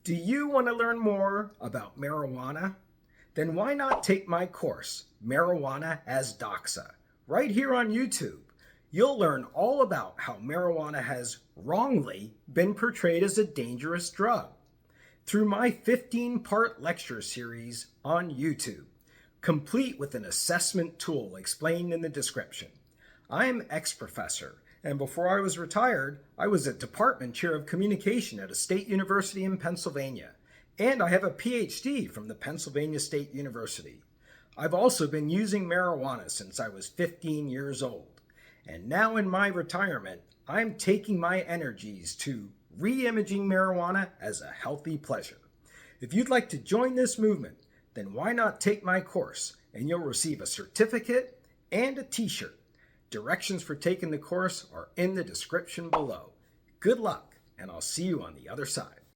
Do you want to learn more about marijuana? Then why not take my course, Marijuana as Doxa, right here on YouTube. You'll learn all about how marijuana has wrongly been portrayed as a dangerous drug through my 15-part lecture series on YouTube, complete with an assessment tool explained in the description. I'm xProfessor, and before I was retired, I was a department chair of communication at a state university in Pennsylvania, and I have a PhD from the Pennsylvania State University. I've also been using marijuana since I was 15 years old, and now in my retirement, I'm taking my energies to re-imaging marijuana as a healthy pleasure. If you'd like to join this movement, then why not take my course, and you'll receive a certificate and a T-shirt. Directions for taking the course are in the description below. Good luck, and I'll see you on the other side.